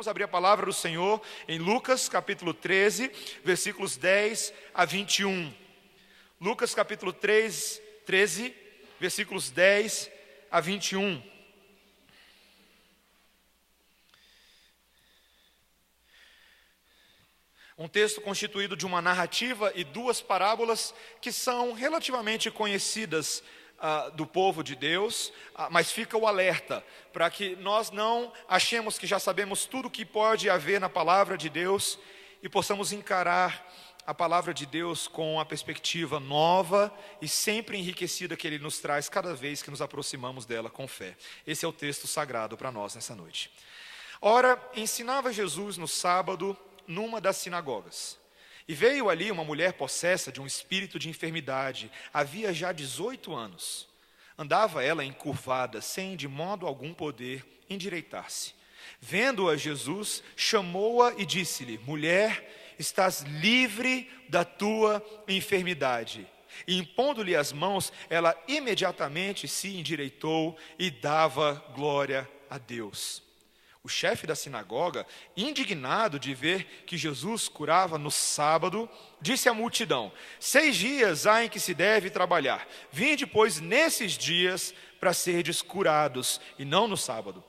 Vamos abrir a palavra do Senhor em Lucas capítulo 13, versículos 10 a 21. Lucas capítulo 13, versículos 10 a 21. Um texto constituído de uma narrativa e duas parábolas que são relativamente conhecidas do povo de Deus, mas fica o alerta, para que nós não achemos que já sabemos tudo o que pode haver na palavra de Deus e possamos encarar a palavra de Deus com a perspectiva nova e sempre enriquecida que Ele nos traz cada vez que nos aproximamos dela com fé. Esse é o texto sagrado para nós nessa noite. Ora, ensinava Jesus no sábado numa das sinagogas. E veio ali uma mulher possessa de um espírito de enfermidade, havia já 18 anos. Andava ela encurvada, sem de modo algum poder endireitar-se. Vendo-a Jesus, chamou-a e disse-lhe: mulher, estás livre da tua enfermidade. E impondo-lhe as mãos, ela imediatamente se endireitou e dava glória a Deus. O chefe da sinagoga, indignado de ver que Jesus curava no sábado, disse à multidão: 6 dias há em que se deve trabalhar. Vinde, pois, nesses dias para serdes curados, e não no sábado.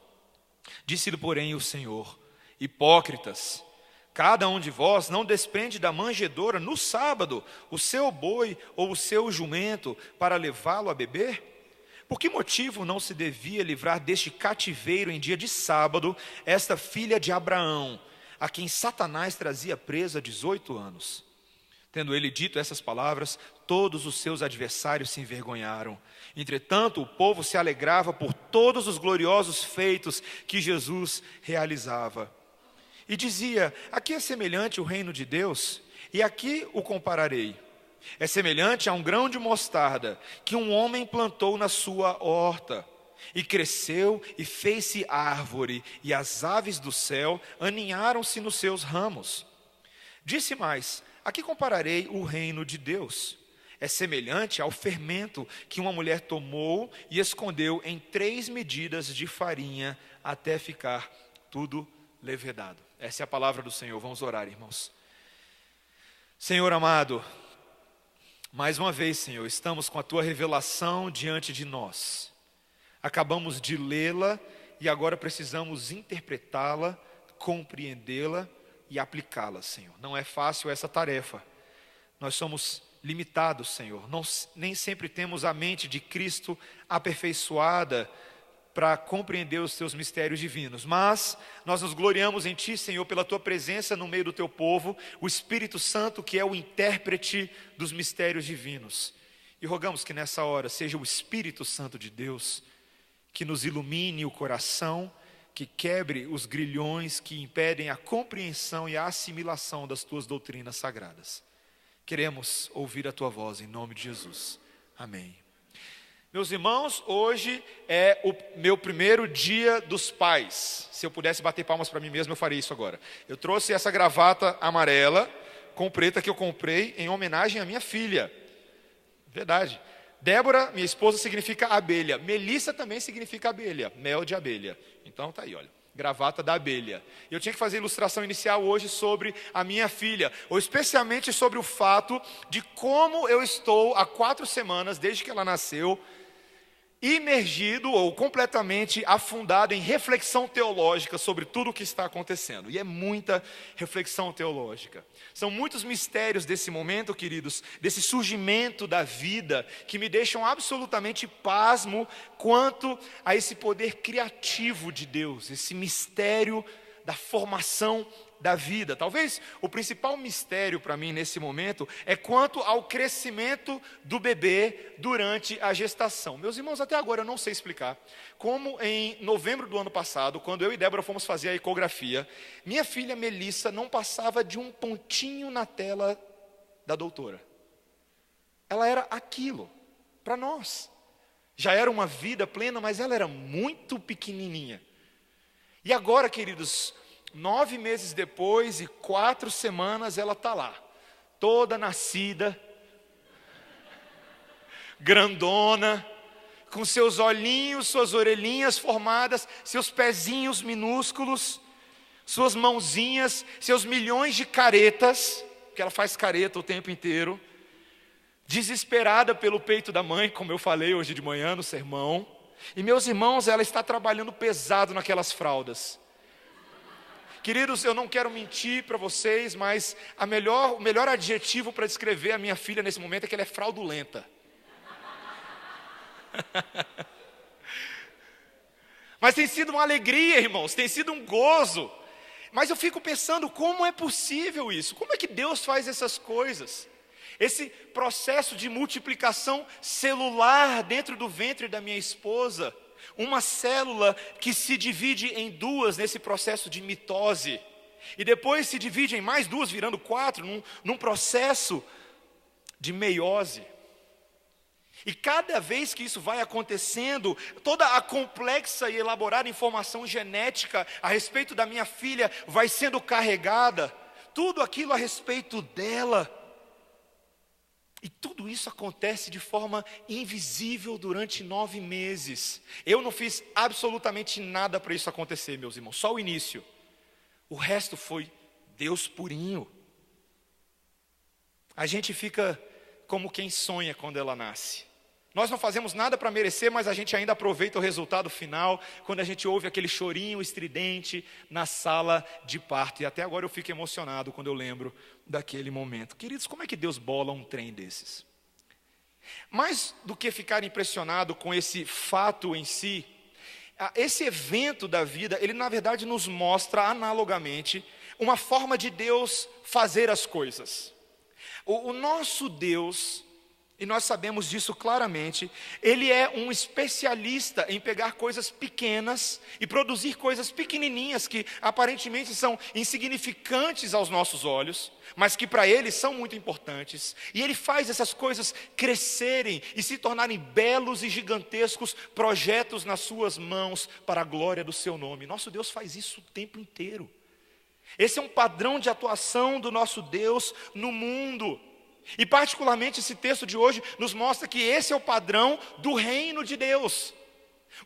Disse-lhe, porém, o Senhor: hipócritas, cada um de vós não despende da manjedoura no sábado o seu boi ou o seu jumento para levá-lo a beber? Por que motivo não se devia livrar deste cativeiro em dia de sábado esta filha de Abraão, a quem Satanás trazia presa há 18 anos? Tendo ele dito essas palavras, todos os seus adversários se envergonharam. Entretanto, o povo se alegrava por todos os gloriosos feitos que Jesus realizava. E dizia: aqui é semelhante o reino de Deus, e aqui o compararei. É semelhante a um grão de mostarda que um homem plantou na sua horta, e cresceu e fez-se árvore, e as aves do céu aninharam-se nos seus ramos. Disse mais: a que compararei o reino de Deus? É semelhante ao fermento que uma mulher tomou e escondeu em 3 medidas de farinha, até ficar tudo levedado. Essa é a palavra do Senhor. Vamos orar, irmãos. Senhor amado, mais uma vez, Senhor, estamos com a Tua revelação diante de nós. Acabamos de lê-la e agora precisamos interpretá-la, compreendê-la e aplicá-la, Senhor. Não é fácil essa tarefa. Nós somos limitados, Senhor. Nem sempre temos a mente de Cristo aperfeiçoada para compreender os Teus mistérios divinos, mas nós nos gloriamos em Ti, Senhor, pela Tua presença no meio do Teu povo, o Espírito Santo que é o intérprete dos mistérios divinos, e rogamos que nessa hora seja o Espírito Santo de Deus que nos ilumine o coração, que quebre os grilhões que impedem a compreensão e a assimilação das Tuas doutrinas sagradas. Queremos ouvir a Tua voz em nome de Jesus, amém. Meus irmãos, hoje é o meu primeiro dia dos pais. Se eu pudesse bater palmas para mim mesmo, eu faria isso agora. Eu trouxe essa gravata amarela com preta que eu comprei em homenagem à minha filha. Verdade. Débora, minha esposa, significa abelha. Melissa também significa abelha, mel de abelha. Então tá aí, olha, gravata da abelha. Eu tinha que fazer a ilustração inicial hoje sobre a minha filha, ou especialmente sobre o fato de como eu estou há 4 semanas, desde que ela nasceu, imergido ou completamente afundado em reflexão teológica sobre tudo o que está acontecendo. E é muita reflexão teológica. São muitos mistérios desse momento, queridos, desse surgimento da vida, que me deixam absolutamente pasmo quanto a esse poder criativo de Deus, esse mistério da formação da vida. Talvez o principal mistério para mim nesse momento é quanto ao crescimento do bebê durante a gestação. Meus irmãos, até agora eu não sei explicar como em novembro do ano passado, quando eu e Débora fomos fazer a ecografia, minha filha Melissa não passava de um pontinho na tela da doutora. Ela era aquilo para nós. Já era uma vida plena, mas ela era muito pequenininha. E agora, queridos, 9 meses depois e 4 semanas ela está lá, toda nascida, grandona, com seus olhinhos, suas orelhinhas formadas, seus pezinhos minúsculos, suas mãozinhas, seus milhões de caretas, que ela faz careta o tempo inteiro, desesperada pelo peito da mãe, como eu falei hoje de manhã no sermão. E meus irmãos, ela está trabalhando pesado naquelas fraldas. Queridos, eu não quero mentir para vocês, mas o melhor adjetivo para descrever a minha filha nesse momento é que ela é fraudulenta. Mas tem sido uma alegria, irmãos, tem sido um gozo. Mas eu fico pensando, como é possível isso? Como é que Deus faz essas coisas? Esse processo de multiplicação celular dentro do ventre da minha esposa, uma célula que se divide em duas nesse processo de mitose, e depois se divide em mais duas, virando 4, num processo de meiose. E cada vez que isso vai acontecendo, toda a complexa e elaborada informação genética a respeito da minha filha vai sendo carregada, tudo aquilo a respeito dela. E tudo isso acontece de forma invisível durante 9 meses. Eu não fiz absolutamente nada para isso acontecer, meus irmãos, só o início. O resto foi Deus purinho. A gente fica como quem sonha quando ela nasce. Nós não fazemos nada para merecer, mas a gente ainda aproveita o resultado final, quando a gente ouve aquele chorinho estridente na sala de parto. E até agora eu fico emocionado quando eu lembro daquele momento. Queridos, como é que Deus bola um trem desses? Mais do que ficar impressionado com esse fato em si, esse evento da vida, ele na verdade nos mostra analogamente uma forma de Deus fazer as coisas. O nosso Deus, e nós sabemos disso claramente, Ele é um especialista em pegar coisas pequenas e produzir coisas pequenininhas que aparentemente são insignificantes aos nossos olhos, mas que para Ele são muito importantes. E Ele faz essas coisas crescerem e se tornarem belos e gigantescos projetos nas suas mãos para a glória do seu nome. Nosso Deus faz isso o tempo inteiro. Esse é um padrão de atuação do nosso Deus no mundo. E particularmente esse texto de hoje nos mostra que esse é o padrão do reino de Deus.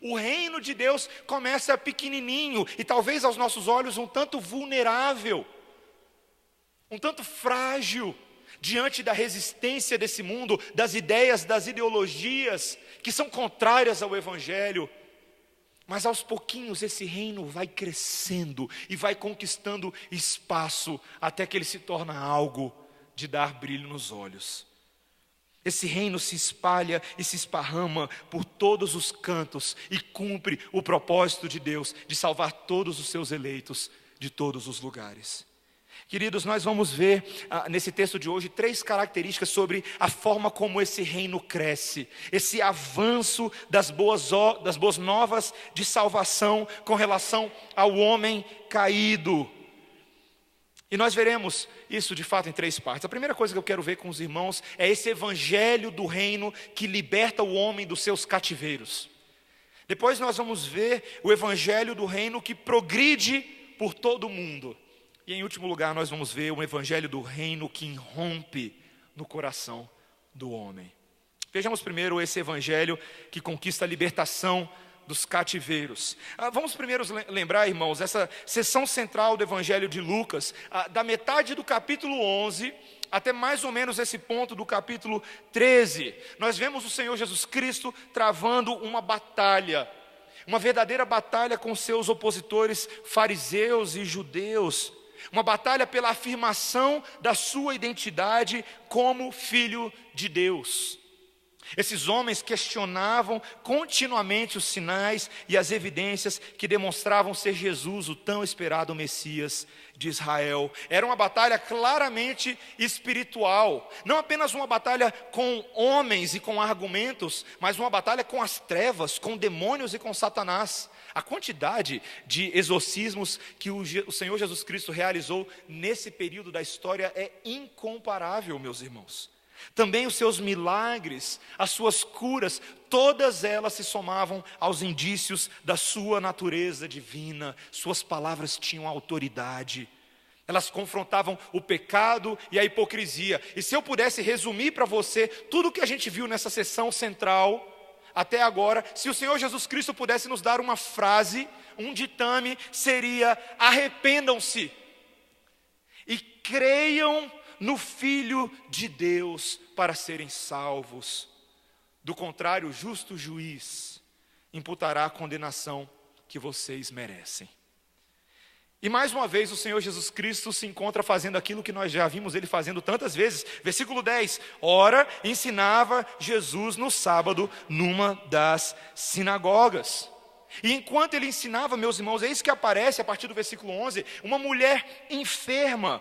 O reino de Deus começa pequenininho e talvez aos nossos olhos um tanto vulnerável, um tanto frágil, diante da resistência desse mundo, das ideias, das ideologias que são contrárias ao Evangelho. Mas aos pouquinhos esse reino vai crescendo e vai conquistando espaço até que ele se torna algo de dar brilho nos olhos. Esse reino se espalha e se esparrama por todos os cantos e cumpre o propósito de Deus de salvar todos os seus eleitos de todos os lugares. Queridos, nós vamos ver nesse texto de hoje 3 características sobre a forma como esse reino cresce, esse avanço das boas novas de salvação com relação ao homem caído. E nós veremos isso de fato em 3 partes. A primeira coisa que eu quero ver com os irmãos é esse evangelho do reino que liberta o homem dos seus cativeiros. Depois nós vamos ver o evangelho do reino que progride por todo o mundo. E em último lugar nós vamos ver o evangelho do reino que irrompe no coração do homem. Vejamos primeiro esse evangelho que conquista a libertação dos cativeiros. Vamos primeiro lembrar, irmãos, essa seção central do Evangelho de Lucas, da metade do capítulo 11 até mais ou menos esse ponto do capítulo 13. Nós vemos o Senhor Jesus Cristo travando uma batalha, uma verdadeira batalha com seus opositores fariseus e judeus, uma batalha pela afirmação da sua identidade como filho de Deus. Esses homens questionavam continuamente os sinais e as evidências que demonstravam ser Jesus, o tão esperado Messias de Israel. Era uma batalha claramente espiritual, não apenas uma batalha com homens e com argumentos, mas uma batalha com as trevas, com demônios e com Satanás. A quantidade de exorcismos que o Senhor Jesus Cristo realizou nesse período da história é incomparável, meus irmãos. Também os seus milagres, as suas curas, todas elas se somavam aos indícios da sua natureza divina. Suas palavras tinham autoridade. Elas confrontavam o pecado e a hipocrisia. E se eu pudesse resumir para você tudo o que a gente viu nessa sessão central, até agora, se o Senhor Jesus Cristo pudesse nos dar uma frase, um ditame, seria: arrependam-se e creiam no Filho de Deus para serem salvos. Do contrário, o justo juiz imputará a condenação que vocês merecem. E mais uma vez o Senhor Jesus Cristo se encontra fazendo aquilo que nós já vimos ele fazendo tantas vezes. Versículo 10, ora, ensinava Jesus no sábado numa das sinagogas. E enquanto ele ensinava, meus irmãos, é isso que aparece a partir do versículo 11, uma mulher enferma.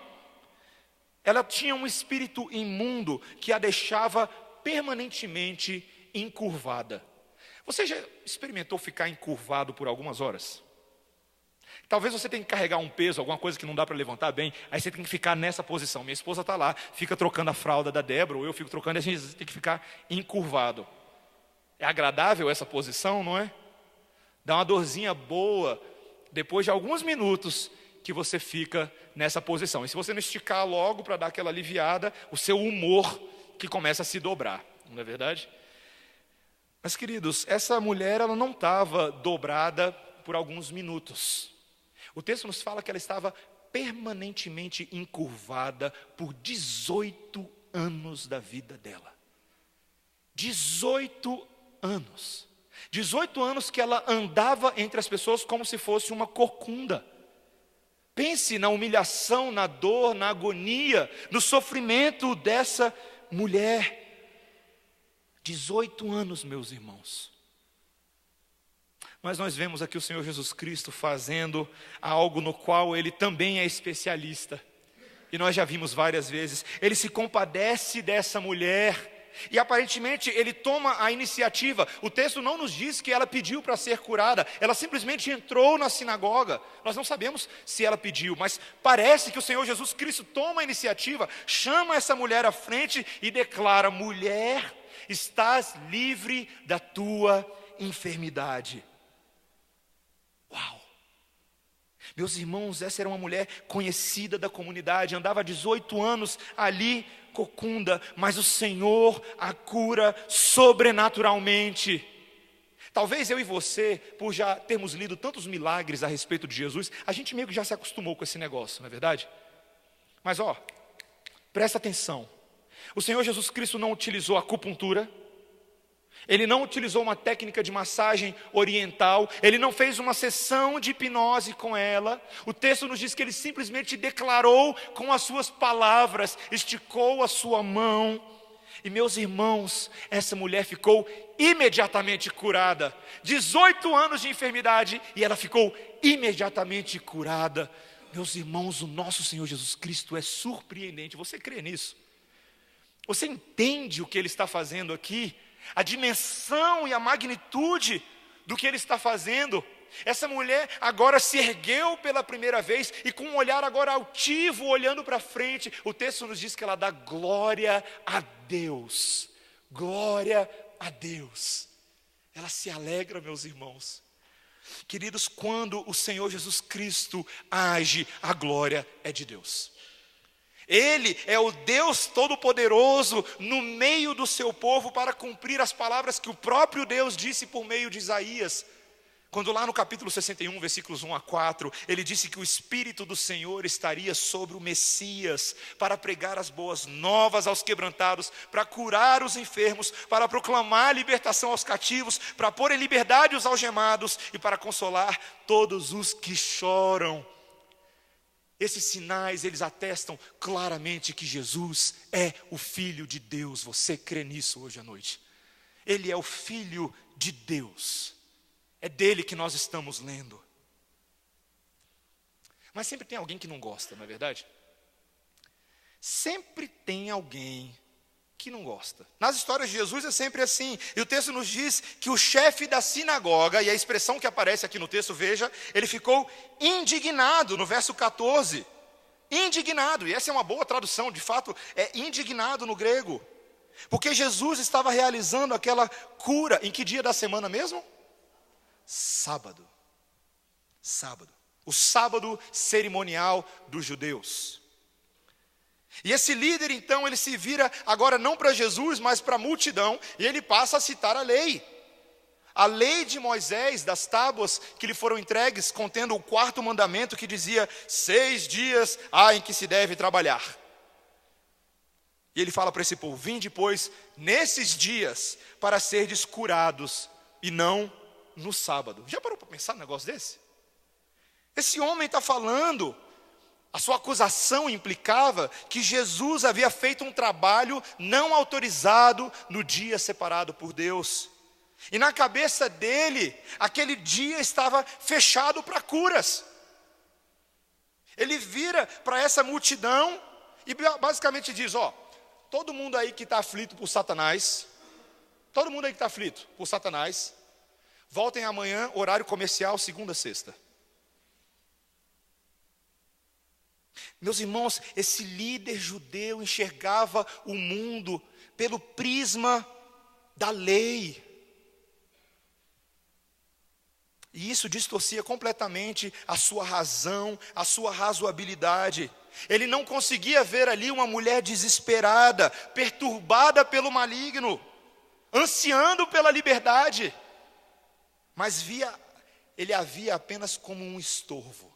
Ela tinha um espírito imundo que a deixava permanentemente encurvada. Você já experimentou ficar encurvado por algumas horas? Talvez você tenha que carregar um peso, alguma coisa que não dá para levantar bem, aí você tem que ficar nessa posição. Minha esposa está lá, fica trocando a fralda da Débora, ou eu fico trocando, e a gente tem que ficar encurvado. É agradável essa posição, não é? Dá uma dorzinha boa, depois de alguns minutos que você fica nessa posição. E se você não esticar logo para dar aquela aliviada, o seu humor que começa a se dobrar, não é verdade? Mas queridos, essa mulher ela não estava dobrada por alguns minutos. O texto nos fala que ela estava permanentemente encurvada por 18 anos da vida dela. 18 anos. 18 anos que ela andava entre as pessoas como se fosse uma corcunda. Pense na humilhação, na dor, na agonia, no sofrimento dessa mulher. 18 anos, meus irmãos. Mas nós vemos aqui o Senhor Jesus Cristo fazendo algo no qual Ele também é especialista. E nós já vimos várias vezes. Ele se compadece dessa mulher. E aparentemente Ele toma a iniciativa. O texto não nos diz que ela pediu para ser curada. Ela simplesmente entrou na sinagoga. Nós não sabemos se ela pediu, mas parece que o Senhor Jesus Cristo toma a iniciativa, chama essa mulher à frente e declara: mulher, estás livre da tua enfermidade. Uau! Meus irmãos, essa era uma mulher conhecida da comunidade, andava há 18 anos ali, corcunda, mas o Senhor a cura sobrenaturalmente. Talvez eu e você, por já termos lido tantos milagres a respeito de Jesus, a gente meio que já se acostumou com esse negócio, não é verdade? Mas presta atenção, o Senhor Jesus Cristo não utilizou acupuntura, Ele não utilizou uma técnica de massagem oriental, Ele não fez uma sessão de hipnose com ela. O texto nos diz que Ele simplesmente declarou com as suas palavras, esticou a sua mão. E meus irmãos, essa mulher ficou imediatamente curada. 18 anos de enfermidade e ela ficou imediatamente curada. Meus irmãos, o nosso Senhor Jesus Cristo é surpreendente. Você crê nisso? Você entende o que Ele está fazendo aqui? A dimensão e a magnitude do que Ele está fazendo. Essa mulher agora se ergueu pela primeira vez e com um olhar agora altivo, olhando para frente, o texto nos diz que ela dá glória a Deus. Glória a Deus. Ela se alegra, meus irmãos. Queridos, quando o Senhor Jesus Cristo age, a glória é de Deus. Ele é o Deus Todo-Poderoso no meio do seu povo para cumprir as palavras que o próprio Deus disse por meio de Isaías. Quando lá no capítulo 61, versículos 1 a 4, ele disse que o Espírito do Senhor estaria sobre o Messias para pregar as boas novas aos quebrantados, para curar os enfermos, para proclamar libertação aos cativos, para pôr em liberdade os algemados e para consolar todos os que choram. Esses sinais, eles atestam claramente que Jesus é o Filho de Deus. Você crê nisso hoje à noite? Ele é o Filho de Deus. É dele que nós estamos lendo. Mas sempre tem alguém que não gosta, não é verdade? Sempre tem alguém que não gosta. Nas histórias de Jesus é sempre assim. E o texto nos diz que o chefe da sinagoga, e a expressão que aparece aqui no texto, veja, ele ficou indignado no verso 14. Indignado, e essa é uma boa tradução, de fato, é indignado no grego. Porque Jesus estava realizando aquela cura, em que dia da semana mesmo? Sábado. Sábado. O sábado cerimonial dos judeus. E esse líder, então, ele se vira agora não para Jesus, mas para a multidão, e ele passa a citar a lei. a lei de Moisés, das tábuas que lhe foram entregues, contendo o 4º mandamento que dizia: 6 dias há em que se deve trabalhar. E ele fala para esse povo: vinde, pois, nesses dias, para serdes curados, e não no sábado. Já parou para pensar num negócio desse? Esse homem está falando, a sua acusação implicava que Jesus havia feito um trabalho não autorizado no dia separado por Deus. E na cabeça dele, aquele dia estava fechado para curas. Ele vira para essa multidão e basicamente diz: ó, todo mundo aí que está aflito por Satanás, todo mundo aí que está aflito por Satanás, voltem amanhã, horário comercial, segunda a sexta. Meus irmãos, esse líder judeu enxergava o mundo pelo prisma da lei. E isso distorcia completamente a sua razão, a sua razoabilidade. Ele não conseguia ver ali uma mulher desesperada, perturbada pelo maligno, ansiando pela liberdade, mas ele a via apenas como um estorvo,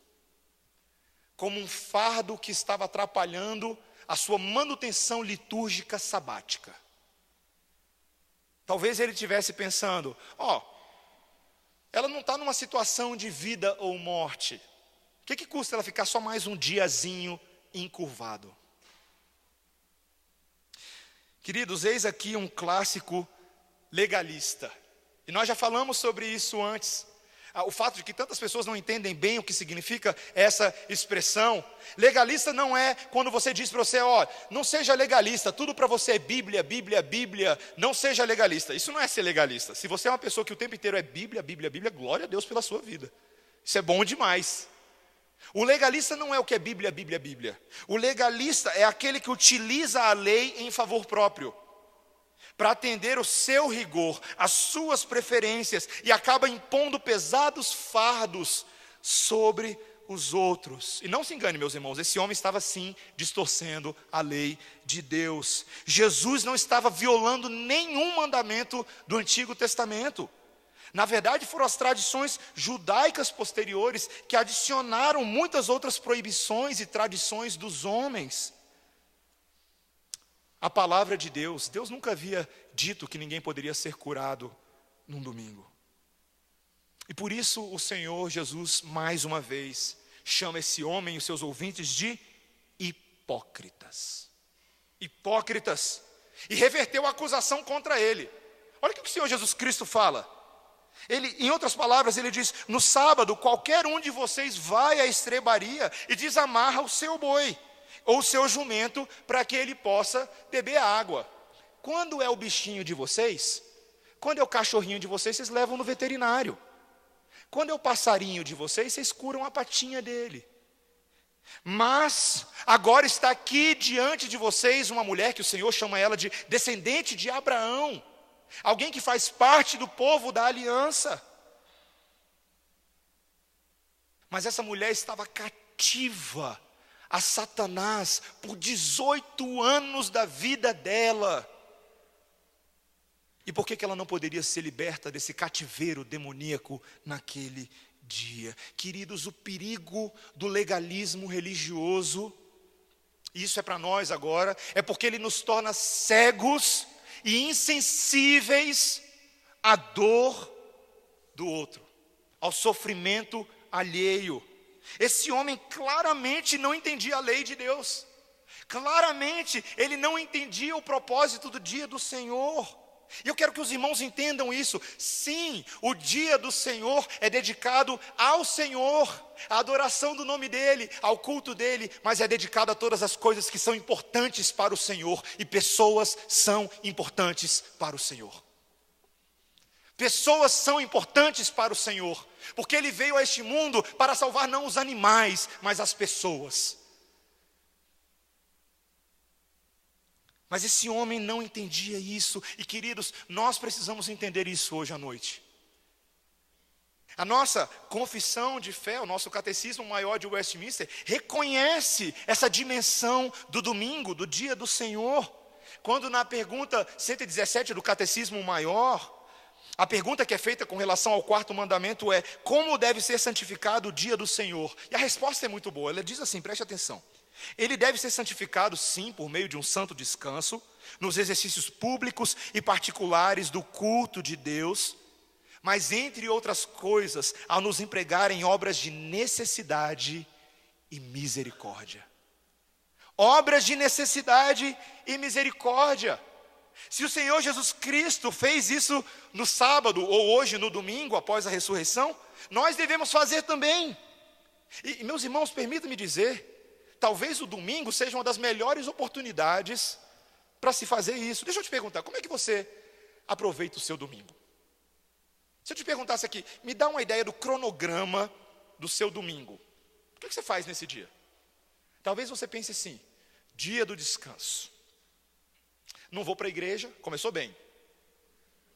como um fardo que estava atrapalhando a sua manutenção litúrgica sabática. Talvez ele estivesse pensando: ela não está numa situação de vida ou morte. O que custa ela ficar só mais um diazinho encurvado? Queridos, eis aqui um clássico legalista. E nós já falamos sobre isso antes. O fato de que tantas pessoas não entendem bem o que significa essa expressão. Legalista não é quando você diz para você: não seja legalista, tudo para você é Bíblia, Bíblia, Bíblia, não seja legalista. Isso não é ser legalista. Se você é uma pessoa que o tempo inteiro é Bíblia, Bíblia, Bíblia, glória a Deus pela sua vida. Isso é bom demais. O legalista não é o que é Bíblia, Bíblia, Bíblia. O legalista é aquele que utiliza a lei em favor próprio, para atender o seu rigor, as suas preferências, e acaba impondo pesados fardos sobre os outros. E não se engane, meus irmãos, esse homem estava sim distorcendo a lei de Deus. Jesus não estava violando nenhum mandamento do Antigo Testamento. Na verdade, foram as tradições judaicas posteriores que adicionaram muitas outras proibições e tradições dos homens. A palavra de Deus nunca havia dito que ninguém poderia ser curado num domingo. E por isso o Senhor Jesus, mais uma vez, chama esse homem e os seus ouvintes de hipócritas. Hipócritas. E reverteu a acusação contra ele. Olha o que o Senhor Jesus Cristo fala. Ele, em outras palavras, ele diz: no sábado, qualquer um de vocês vai à estrebaria e desamarra o seu boi ou o seu jumento, para que ele possa beber água. Quando é o bichinho de vocês, quando é o cachorrinho de vocês, vocês levam no veterinário. Quando é o passarinho de vocês, vocês curam a patinha dele. Mas agora está aqui diante de vocês uma mulher que o Senhor chama ela de descendente de Abraão, alguém que faz parte do povo da aliança. Mas essa mulher estava cativa a Satanás por 18 anos da vida dela. E por que ela não poderia ser liberta desse cativeiro demoníaco naquele dia? Queridos, o perigo do legalismo religioso, e isso é para nós agora, é porque ele nos torna cegos e insensíveis à dor do outro, ao sofrimento alheio. Esse homem claramente não entendia a lei de Deus. Claramente ele não entendia o propósito do dia do Senhor. E eu quero que os irmãos entendam isso. Sim, o dia do Senhor é dedicado ao Senhor, à adoração do nome dEle, ao culto dEle, mas é dedicado a todas as coisas que são importantes para o Senhor. E pessoas são importantes para o Senhor. Pessoas são importantes para o Senhor, porque Ele veio a este mundo para salvar não os animais, mas as pessoas. Mas esse homem não entendia isso, e queridos, nós precisamos entender isso hoje à noite. A nossa confissão de fé, o nosso catecismo maior de Westminster, reconhece essa dimensão do domingo, do dia do Senhor, quando na pergunta 117 do catecismo maior, A pergunta que é feita com relação ao quarto mandamento é: como deve ser santificado o dia do Senhor? E a resposta é muito boa, ela diz assim, preste atenção. Ele deve ser santificado, sim, por meio de um santo descanso, nos exercícios públicos e particulares do culto de Deus, mas entre outras coisas, ao nos empregar em obras de necessidade e misericórdia. Obras de necessidade e misericórdia. Se o Senhor Jesus Cristo fez isso no sábado, ou hoje no domingo, após a ressurreição, nós devemos fazer também. E meus irmãos, permitam-me dizer, talvez o domingo seja uma das melhores oportunidades para se fazer isso. Deixa eu te perguntar, como é que você aproveita o seu domingo? Se eu te perguntasse aqui, me dá uma ideia do cronograma do seu domingo. O que você faz nesse dia? Talvez você pense assim, dia do descanso. Não vou para a igreja, começou bem,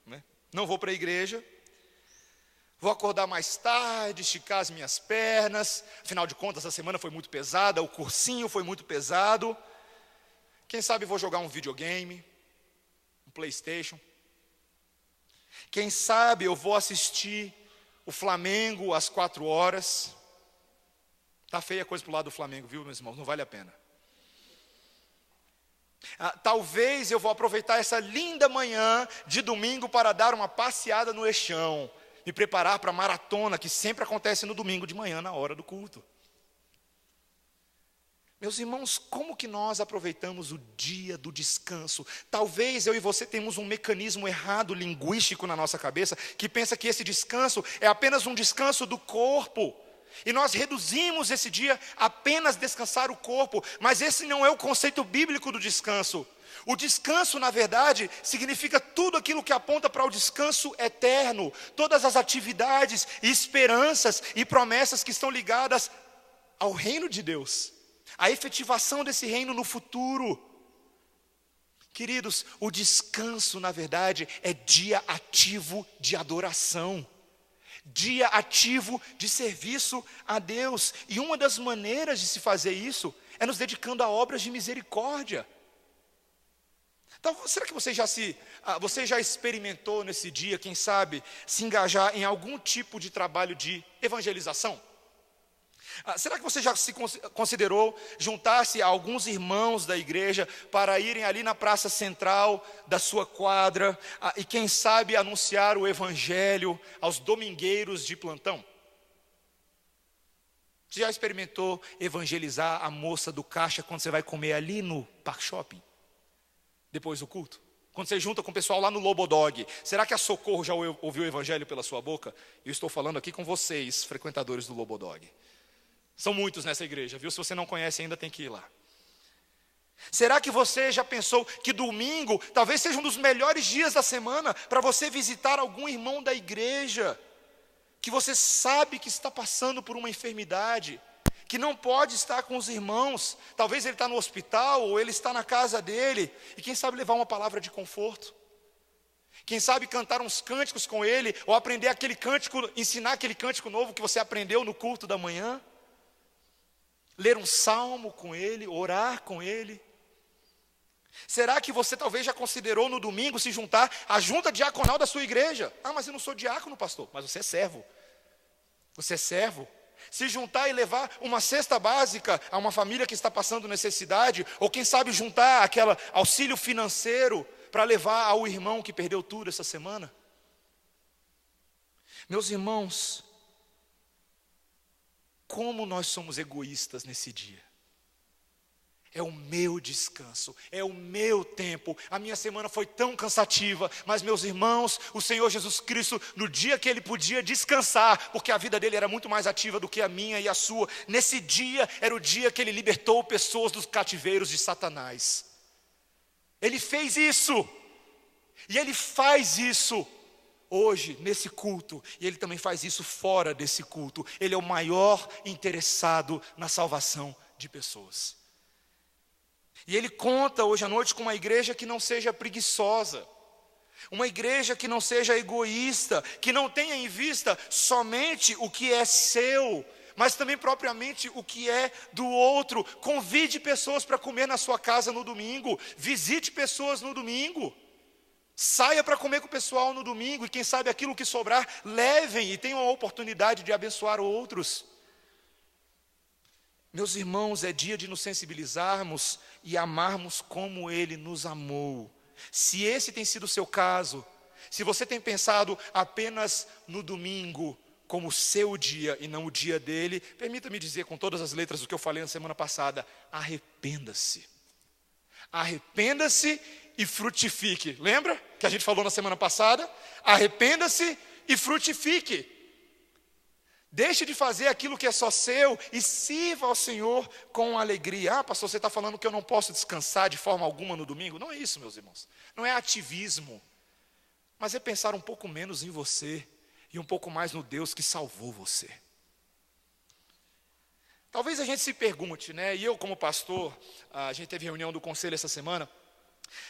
né? Não vou para a igreja, vou acordar mais tarde, esticar as minhas pernas, afinal de contas, essa semana foi muito pesada, o cursinho foi muito pesado. Quem sabe vou jogar um videogame, um PlayStation. Quem sabe eu vou assistir o Flamengo às 4h. Está feia a coisa para o lado do Flamengo, viu, meus irmãos? Não vale a pena. Talvez eu vou aproveitar essa linda manhã de domingo para dar uma passeada no Eixão, me preparar para a maratona que sempre acontece no domingo de manhã, na hora do culto. Meus irmãos, como que nós aproveitamos o dia do descanso? Talvez eu e você temos um mecanismo errado linguístico na nossa cabeça, que pensa que esse descanso é apenas um descanso do corpo. E nós reduzimos esse dia a apenas descansar o corpo, mas esse não é o conceito bíblico do descanso. O descanso, na verdade, significa tudo aquilo que aponta para o descanso eterno, todas as atividades, esperanças e promessas que estão ligadas ao reino de Deus, a efetivação desse reino no futuro. Queridos, o descanso, na verdade, é dia ativo de adoração. Dia ativo de serviço a Deus. E uma das maneiras de se fazer isso é nos dedicando a obras de misericórdia. Então, será que você já experimentou nesse dia, quem sabe, se engajar em algum tipo de trabalho de evangelização? Será que você já se considerou juntar-se a alguns irmãos da igreja para irem ali na praça central da sua quadra e quem sabe anunciar o evangelho aos domingueiros de plantão? Você já experimentou evangelizar a moça do caixa quando você vai comer ali no Park Shopping? Depois do culto? Quando você junta com o pessoal lá no Lobodog, será que a Socorro já ouviu o evangelho pela sua boca? Eu estou falando aqui com vocês, frequentadores do Lobodog. São muitos nessa igreja, viu? Se você não conhece ainda, tem que ir lá. Será que você já pensou que domingo talvez seja um dos melhores dias da semana para você visitar algum irmão da igreja, que você sabe que está passando por uma enfermidade, que não pode estar com os irmãos, talvez ele está no hospital ou ele está na casa dele, e quem sabe levar uma palavra de conforto? Quem sabe cantar uns cânticos com ele, ou aprender aquele cântico, ensinar aquele cântico novo que você aprendeu no culto da manhã? Ler um salmo com ele, orar com ele. Será que você talvez já considerou no domingo se juntar à junta diaconal da sua igreja? Mas eu não sou diácono, pastor. Mas você é servo. Você é servo. Se juntar e levar uma cesta básica a uma família que está passando necessidade, ou quem sabe juntar aquele auxílio financeiro para levar ao irmão que perdeu tudo essa semana. Meus irmãos, como nós somos egoístas nesse dia. É o meu descanso, é o meu tempo. A minha semana foi tão cansativa, mas meus irmãos, o Senhor Jesus Cristo, no dia que Ele podia descansar, porque a vida dele era muito mais ativa do que a minha e a sua, nesse dia era o dia que Ele libertou pessoas dos cativeiros de Satanás. Ele fez isso, e Ele faz isso hoje, nesse culto, e Ele também faz isso fora desse culto. Ele é o maior interessado na salvação de pessoas. E Ele conta hoje à noite com uma igreja que não seja preguiçosa, uma igreja que não seja egoísta, que não tenha em vista somente o que é seu, mas também propriamente o que é do outro. Convide pessoas para comer na sua casa no domingo, visite pessoas no domingo. Saia para comer com o pessoal no domingo e quem sabe aquilo que sobrar, levem e tenham a oportunidade de abençoar outros. Meus irmãos, é dia de nos sensibilizarmos e amarmos como Ele nos amou. Se esse tem sido o seu caso, se você tem pensado apenas no domingo como seu dia e não o dia dele, permita-me dizer com todas as letras o que eu falei na semana passada: arrependa-se. Arrependa-se e frutifique. Lembra que a gente falou na semana passada? Arrependa-se e frutifique. Deixe de fazer aquilo que é só seu e sirva ao Senhor com alegria. Ah, pastor, você está falando que eu não posso descansar de forma alguma no domingo? Não é isso, meus irmãos. Não é ativismo. Mas é pensar um pouco menos em você e um pouco mais no Deus que salvou você. Talvez a gente se pergunte, né? E eu como pastor, a gente teve reunião do conselho essa semana.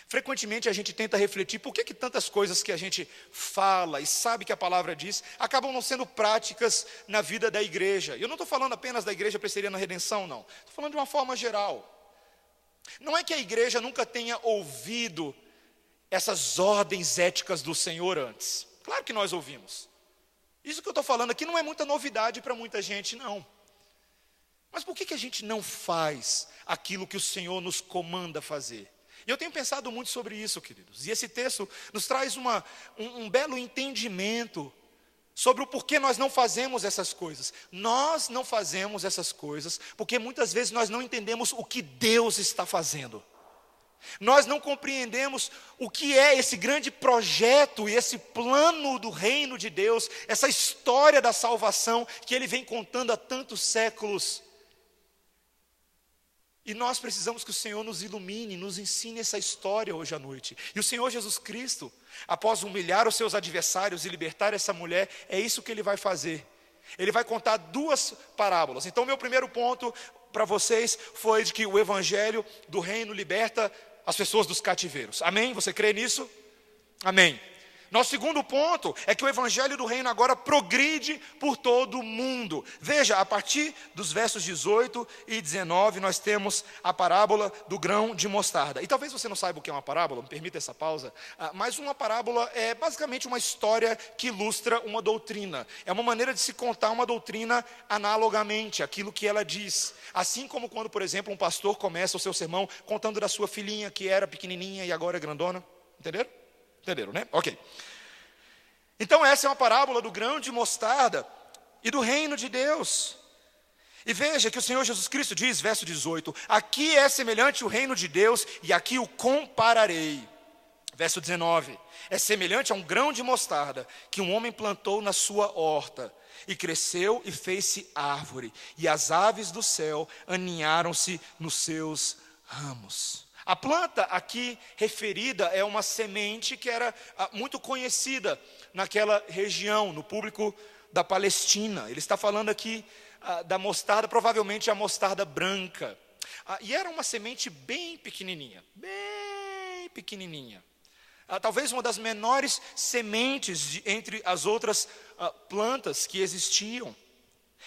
Frequentemente a gente tenta refletir por que tantas coisas que a gente fala e sabe que a palavra diz acabam não sendo práticas na vida da igreja. E eu não estou falando apenas da igreja presbiteriana Redenção, não. Estou falando de uma forma geral. Não é que a igreja nunca tenha ouvido essas ordens éticas do Senhor antes. Claro que nós ouvimos. Isso que eu estou falando aqui não é muita novidade para muita gente, não. Mas por que a gente não faz aquilo que o Senhor nos comanda fazer? E eu tenho pensado muito sobre isso, queridos. E esse texto nos traz um belo entendimento sobre o porquê nós não fazemos essas coisas. Nós não fazemos essas coisas porque muitas vezes nós não entendemos o que Deus está fazendo. Nós não compreendemos o que é esse grande projeto e esse plano do reino de Deus, essa história da salvação que Ele vem contando há tantos séculos. E nós precisamos que o Senhor nos ilumine, nos ensine essa história hoje à noite. E o Senhor Jesus Cristo, após humilhar os seus adversários e libertar essa mulher, é isso que Ele vai fazer. Ele vai contar duas parábolas. Então, meu primeiro ponto para vocês foi de que o Evangelho do Reino liberta as pessoas dos cativeiros. Amém? Você crê nisso? Amém. Nosso segundo ponto é que o Evangelho do Reino agora progride por todo o mundo. Veja, a partir dos versos 18 e 19, nós temos a parábola do grão de mostarda. E talvez você não saiba o que é uma parábola, me permita essa pausa, mas uma parábola é basicamente uma história que ilustra uma doutrina. É uma maneira de se contar uma doutrina analogamente, aquilo que ela diz. Assim como quando, por exemplo, um pastor começa o seu sermão contando da sua filhinha que era pequenininha e agora é grandona. Entenderam? Entenderam, né? Ok. Então essa é uma parábola do grão de mostarda e do reino de Deus. E veja que o Senhor Jesus Cristo diz, verso 18: aqui é semelhante o reino de Deus e aqui o compararei. Verso 19: é semelhante a um grão de mostarda que um homem plantou na sua horta, e cresceu e fez-se árvore, e as aves do céu aninharam-se nos seus ramos. A planta aqui referida é uma semente que era muito conhecida naquela região, no público da Palestina. Ele está falando aqui da mostarda, provavelmente a mostarda branca. E era uma semente bem pequenininha, talvez uma das menores sementes entre as outras plantas que existiam.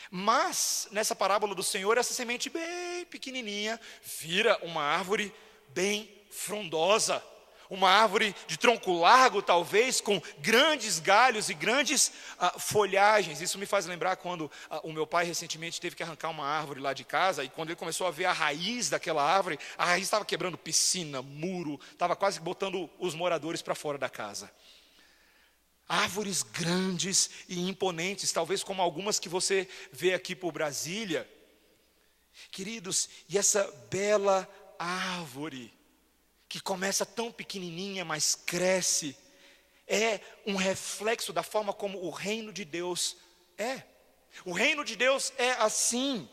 Mas, nessa parábola do Senhor, essa semente bem pequenininha vira uma árvore bem frondosa, uma árvore de tronco largo, talvez, com grandes galhos e grandes folhagens. Isso me faz lembrar quando o meu pai recentemente teve que arrancar uma árvore lá de casa, e quando ele começou a ver a raiz daquela árvore, a raiz estava quebrando piscina, muro, estava quase botando os moradores para fora da casa. Árvores grandes e imponentes, talvez como algumas que você vê aqui por Brasília. Queridos, e essa bela árvore, que começa tão pequenininha, mas cresce, é um reflexo da forma como o reino de Deus é. O reino de Deus é assim.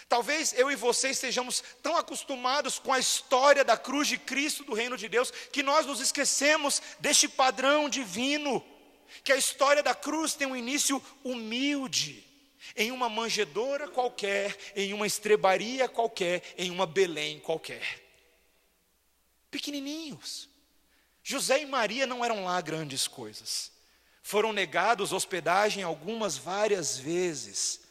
Talvez eu e você estejamos tão acostumados com a história da cruz de Cristo do reino de Deus, que nós nos esquecemos deste padrão divino, que a história da cruz tem um início humilde, em uma manjedoura qualquer, em uma estrebaria qualquer, em uma Belém qualquer. Pequenininhos. José e Maria não eram lá grandes coisas. Foram negados hospedagem várias vezes.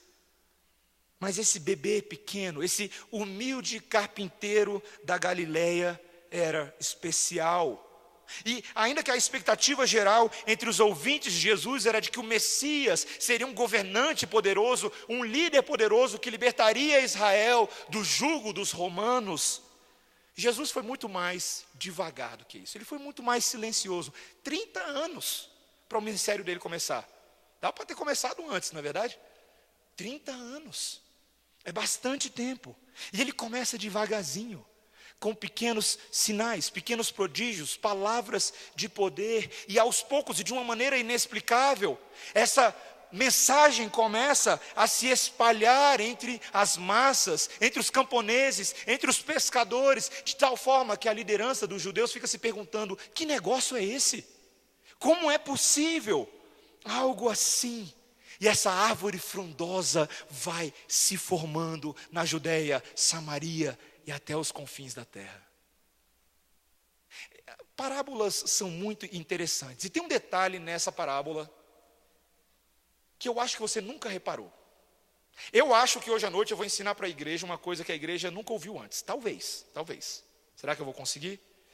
Mas esse bebê pequeno, esse humilde carpinteiro da Galileia era especial. E ainda que a expectativa geral entre os ouvintes de Jesus era de que o Messias seria um governante poderoso, um líder poderoso que libertaria Israel do jugo dos romanos, Jesus foi muito mais devagar do que isso. Ele foi muito mais silencioso. 30 anos para o ministério dele começar. Dá para ter começado antes, não é verdade? 30 anos. É bastante tempo. E ele começa devagarzinho, com pequenos sinais, pequenos prodígios, palavras de poder, e aos poucos, e de uma maneira inexplicável, essa mensagem começa a se espalhar entre as massas, entre os camponeses, entre os pescadores, de tal forma que a liderança dos judeus fica se perguntando: que negócio é esse? Como é possível algo assim? E essa árvore frondosa vai se formando na Judeia, Samaria e até os confins da terra. Parábolas são muito interessantes. E tem um detalhe nessa parábola que eu acho que você nunca reparou. Eu acho que hoje à noite eu vou ensinar para a igreja uma coisa que a igreja nunca ouviu antes. Talvez. Será que eu vou conseguir?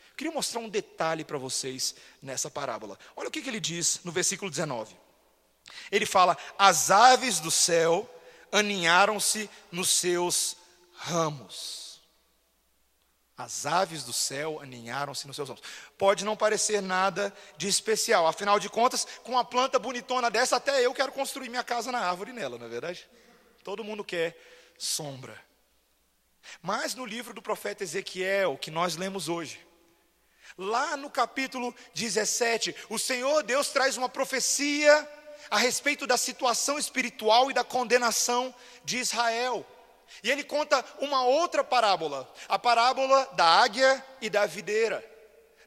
Eu queria mostrar um detalhe para vocês nessa parábola. Olha o que ele diz no versículo 19. Ele fala: as aves do céu aninharam-se nos seus ramos. As aves do céu aninharam-se nos seus ramos. Pode não parecer nada de especial. Afinal de contas, com uma planta bonitona dessa, até eu quero construir minha casa na árvore nela, não é verdade? Todo mundo quer sombra. Mas no livro do profeta Ezequiel, que nós lemos hoje, lá no capítulo 17, o Senhor Deus traz uma profecia a respeito da situação espiritual e da condenação de Israel. E ele conta uma outra parábola, a parábola da águia e da videira.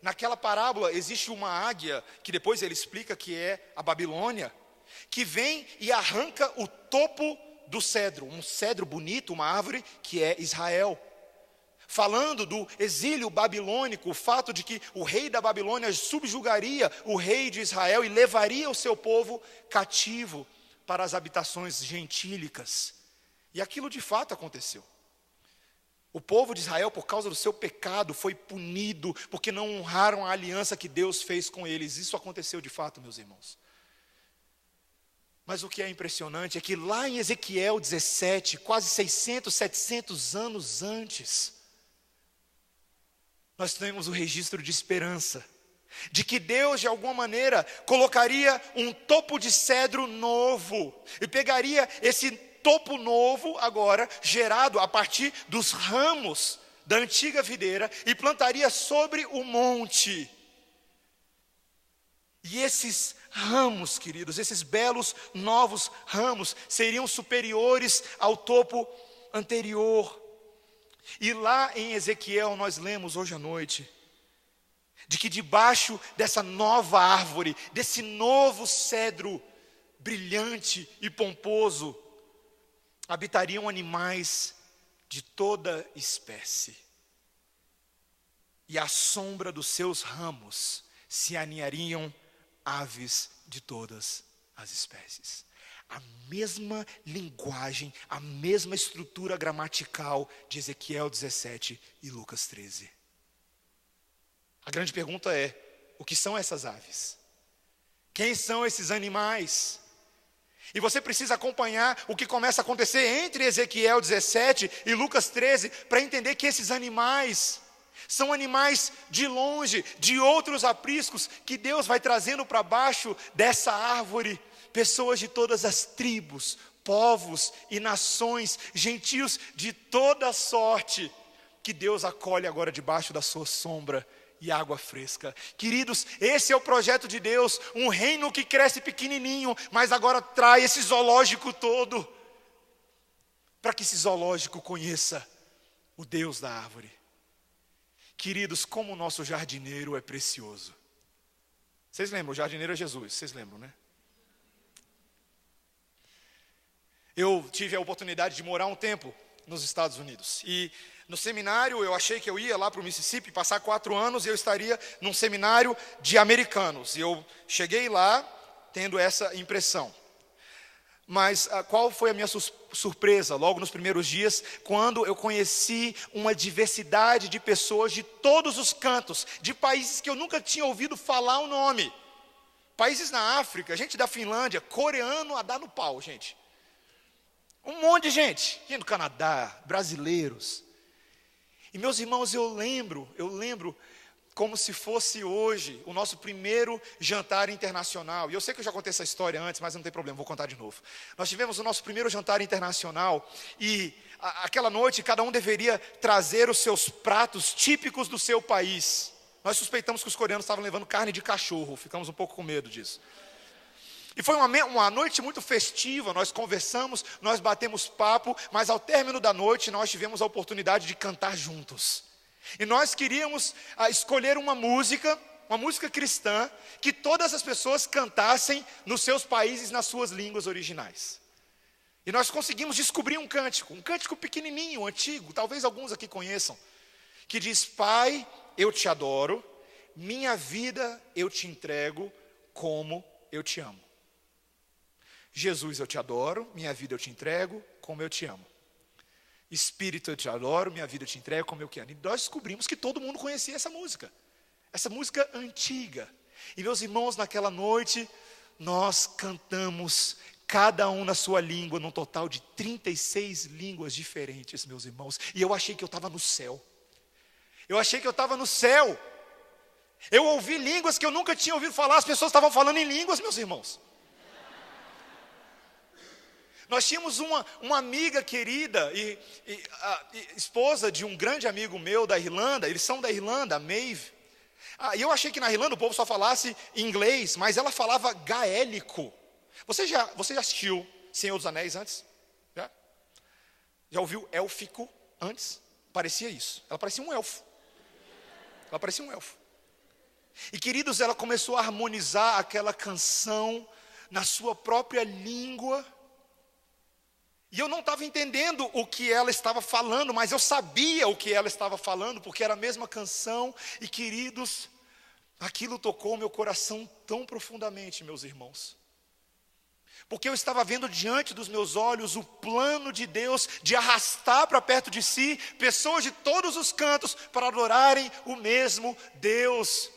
Naquela parábola existe uma águia, que depois ele explica que é a Babilônia, que vem e arranca o topo do cedro, um cedro bonito, uma árvore que é Israel. Falando do exílio babilônico, o fato de que o rei da Babilônia subjugaria o rei de Israel e levaria o seu povo cativo para as habitações gentílicas. E aquilo de fato aconteceu. O povo de Israel, por causa do seu pecado, foi punido, porque não honraram a aliança que Deus fez com eles. Isso aconteceu de fato, meus irmãos. Mas o que é impressionante é que lá em Ezequiel 17, quase 600, 700 anos antes, nós temos o registro de esperança, de que Deus de alguma maneira colocaria um topo de cedro novo, e pegaria esse topo novo agora, gerado a partir dos ramos da antiga videira, e plantaria sobre o monte. E esses ramos, queridos, esses belos novos ramos, seriam superiores ao topo anterior. E lá em Ezequiel nós lemos hoje à noite, de que debaixo dessa nova árvore, desse novo cedro brilhante e pomposo, habitariam animais de toda espécie. E à sombra dos seus ramos se aninhariam aves de todas as espécies. A mesma linguagem, a mesma estrutura gramatical de Ezequiel 17 e Lucas 13. A grande pergunta é: o que são essas aves? Quem são esses animais? E você precisa acompanhar o que começa a acontecer entre Ezequiel 17 e Lucas 13 para entender que esses animais são animais de longe, de outros apriscos, que Deus vai trazendo para baixo dessa árvore. Pessoas de todas as tribos, povos e nações, gentios de toda sorte, que Deus acolhe agora debaixo da sua sombra e água fresca. Queridos, esse é o projeto de Deus, um reino que cresce pequenininho, mas agora traz esse zoológico todo, para que esse zoológico conheça o Deus da árvore. Queridos, como o nosso jardineiro é precioso. Vocês lembram, o jardineiro é Jesus, vocês lembram, né? Eu tive a oportunidade de morar um tempo nos Estados Unidos, e no seminário eu achei que eu ia lá para o Mississippi, passar 4 anos e eu estaria num seminário de americanos, e eu cheguei lá tendo essa impressão. Mas qual foi a minha surpresa logo nos primeiros dias, quando eu conheci uma diversidade de pessoas de todos os cantos, de países que eu nunca tinha ouvido falar o nome. Países na África, gente da Finlândia, coreano a dar no pau, gente. Um monte de gente do Canadá, brasileiros. E meus irmãos, eu lembro como se fosse hoje o nosso primeiro jantar internacional. E eu sei que eu já contei essa história antes, mas não tem problema, vou contar de novo. Nós tivemos o nosso primeiro jantar internacional e aquela noite cada um deveria trazer os seus pratos típicos do seu país. Nós suspeitamos que os coreanos estavam levando carne de cachorro, ficamos um pouco com medo disso. E foi uma noite muito festiva, nós conversamos, nós batemos papo, mas ao término da noite nós tivemos a oportunidade de cantar juntos. E nós queríamos escolher uma música cristã, que todas as pessoas cantassem nos seus países, nas suas línguas originais. E nós conseguimos descobrir um cântico pequenininho, antigo, talvez alguns aqui conheçam, que diz: Pai, eu te adoro, minha vida eu te entrego, como eu te amo. Jesus, eu te adoro, minha vida eu te entrego, como eu te amo. Espírito, eu te adoro, minha vida eu te entrego, como eu quero. E nós descobrimos que todo mundo conhecia essa música antiga. E meus irmãos, naquela noite, nós cantamos, cada um na sua língua, num total de 36 línguas diferentes, meus irmãos. E eu achei que eu estava no céu. Eu ouvi línguas que eu nunca tinha ouvido falar, as pessoas estavam falando em línguas, meus irmãos. Nós tínhamos uma amiga querida e esposa de um grande amigo meu da Irlanda, eles são da Irlanda, a Maeve. E eu achei que na Irlanda o povo só falasse inglês, mas ela falava gaélico. Você já assistiu Senhor dos Anéis antes? Já ouviu élfico antes? Parecia isso, ela parecia um elfo. E queridos, ela começou a harmonizar aquela canção na sua própria língua. E eu não estava entendendo o que ela estava falando, mas eu sabia o que ela estava falando, porque era a mesma canção. E queridos, aquilo tocou meu coração tão profundamente, meus irmãos. Porque eu estava vendo diante dos meus olhos o plano de Deus de arrastar para perto de si pessoas de todos os cantos para adorarem o mesmo Deus.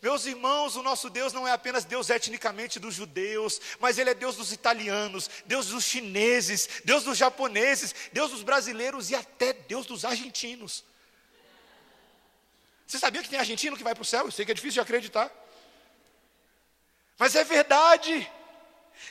Meus irmãos, o nosso Deus não é apenas Deus etnicamente dos judeus, mas Ele é Deus dos italianos, Deus dos chineses, Deus dos japoneses, Deus dos brasileiros e até Deus dos argentinos. Você sabia que tem argentino que vai para o céu? Eu sei que é difícil de acreditar, mas é verdade.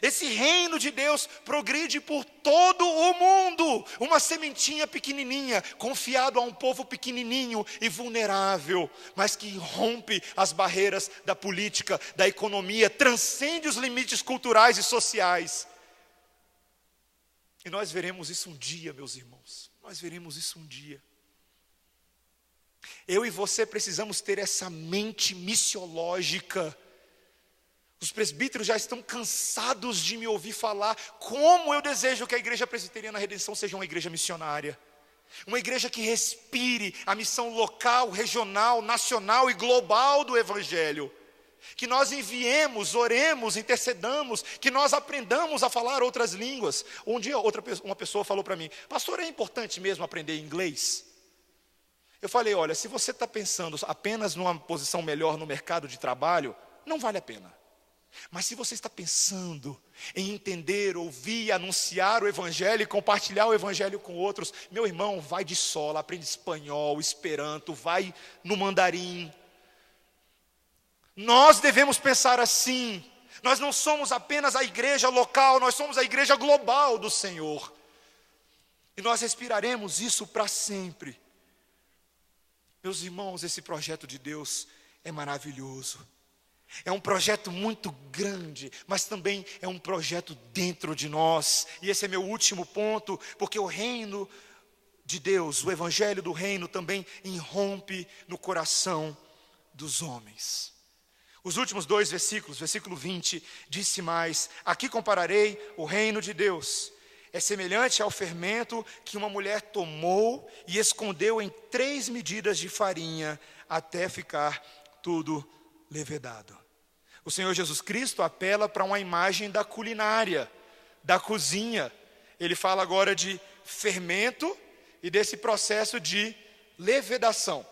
Esse reino de Deus progride por todo o mundo. Uma sementinha pequenininha, confiado a um povo pequenininho e vulnerável, mas que rompe as barreiras da política, da economia, transcende os limites culturais e sociais. E nós veremos isso um dia, meus irmãos. Nós veremos isso um dia. Eu e você precisamos ter essa mente missiológica. Os presbíteros já estão cansados de me ouvir falar como eu desejo que a Igreja Presbiteriana Redenção seja uma igreja missionária. Uma igreja que respire a missão local, regional, nacional e global do Evangelho. Que nós enviemos, oremos, intercedamos, que nós aprendamos a falar outras línguas. Um dia uma pessoa falou para mim: pastor, é importante mesmo aprender inglês? Eu falei: olha, se você está pensando apenas numa posição melhor no mercado de trabalho, não vale a pena. Mas se você está pensando em entender, ouvir, anunciar o Evangelho e compartilhar o Evangelho com outros, meu irmão, vai de sola, aprende espanhol, esperanto, vai no mandarim. Nós devemos pensar assim. Nós não somos apenas a igreja local, nós somos a igreja global do Senhor. E nós respiraremos isso para sempre. Meus irmãos, esse projeto de Deus é maravilhoso. É um projeto muito grande, mas também é um projeto dentro de nós. E esse é meu último ponto, porque o reino de Deus, o evangelho do reino também irrompe no coração dos homens. Os últimos 2 versículos, versículo 20, disse mais: aqui compararei o reino de Deus. É semelhante ao fermento que uma mulher tomou e escondeu em 3 medidas de farinha, até ficar tudo levedado. O Senhor Jesus Cristo apela para uma imagem da culinária. da cozinha. Ele fala agora de fermento e desse processo de levedação.